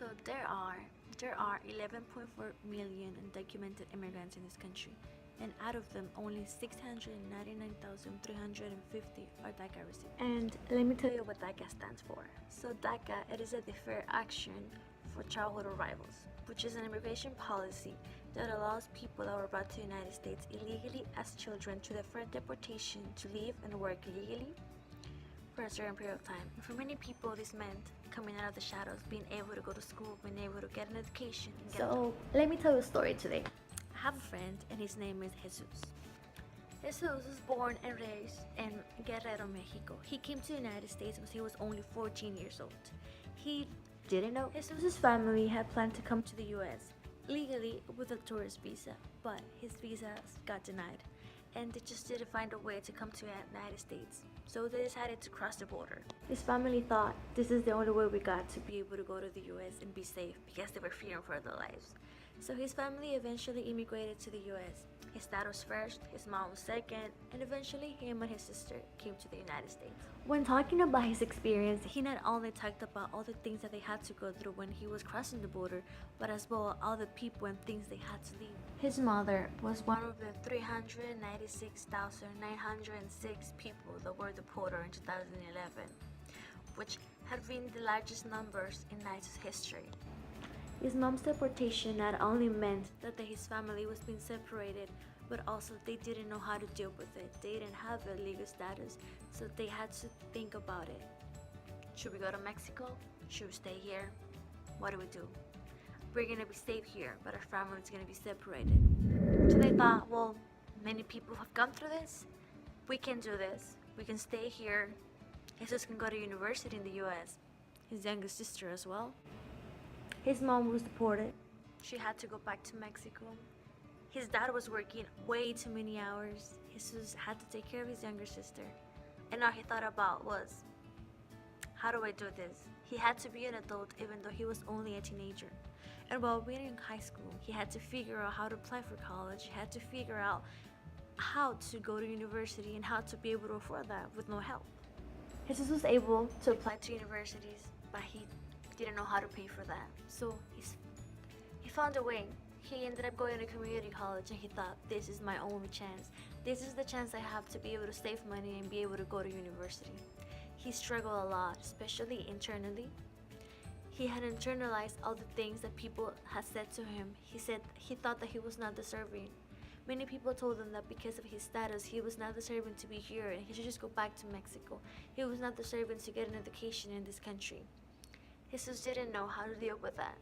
So there are 11.4 million undocumented immigrants in this country, and out of them, only 699,350 are DACA recipients. And let me tell you what DACA stands for. So DACA, it is a deferred action for childhood arrivals, which is an immigration policy that allows people that were brought to the United States illegally as children to defer deportation to live and work legally for a certain period of time. And for many people, this meant coming out of the shadows, being able to go to school, being able to get an education. So let me tell you a story today. I have a friend, and his name is Jesus. Jesus was born and raised in Guerrero, Mexico. He came to the United States when he was only 14 years old. He didn't know Jesus' family had planned to come to the US legally with a tourist visa, but his visa got denied, and they just didn't find a way to come to the United States. So they decided to cross the border. His family thought this is the only way we got to be able to go to the US and be safe because they were fearing for their lives. So his family eventually immigrated to the US. His dad was first, his mom was second, and eventually him and his sister came to the United States. When talking about his experience, he not only talked about all the things that they had to go through when he was crossing the border, but as well all the people and things they had to leave. His mother was one of the 396,906 people that were deported in 2011, which had been the largest numbers in ICE's history. His mom's deportation not only meant that his family was being separated, but also they didn't know how to deal with it. They didn't have a legal status, so they had to think about it. Should we go to Mexico? Should we stay here? What do we do? We're gonna be safe here, but our family's gonna be separated. So they thought, well, many people have gone through this. We can do this. We can stay here. Jesus can go to university in the US. His youngest sister as well. His mom was deported. She had to go back to Mexico. His dad was working way too many hours. Jesus had to take care of his younger sister. And all he thought about was, how do I do this? He had to be an adult even though he was only a teenager. And while being in high school, he had to figure out how to apply for college. He had to figure out how to go to university and how to be able to afford that with no help. Jesus was able to apply to universities, but he didn't know how to pay for that. So he found a way. He ended up going to community college, and he thought, this is my only chance. This is the chance I have to be able to save money and be able to go to university. He struggled a lot, especially internally. He had internalized all the things that people had said to him. He thought that he was not deserving. Many people told him that because of his status, he was not deserving to be here and he should just go back to Mexico. He was not deserving to get an education in this country. Jesus didn't know how to deal with that.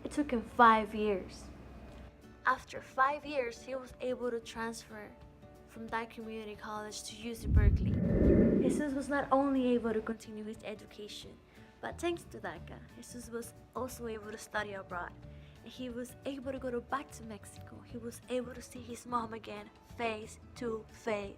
It took him 5 years. After 5 years, he was able to transfer from that community college to UC Berkeley. Jesus was not only able to continue his education, but thanks to DACA, Jesus was also able to study abroad. And he was able to go back to Mexico. He was able to see his mom again, face to face.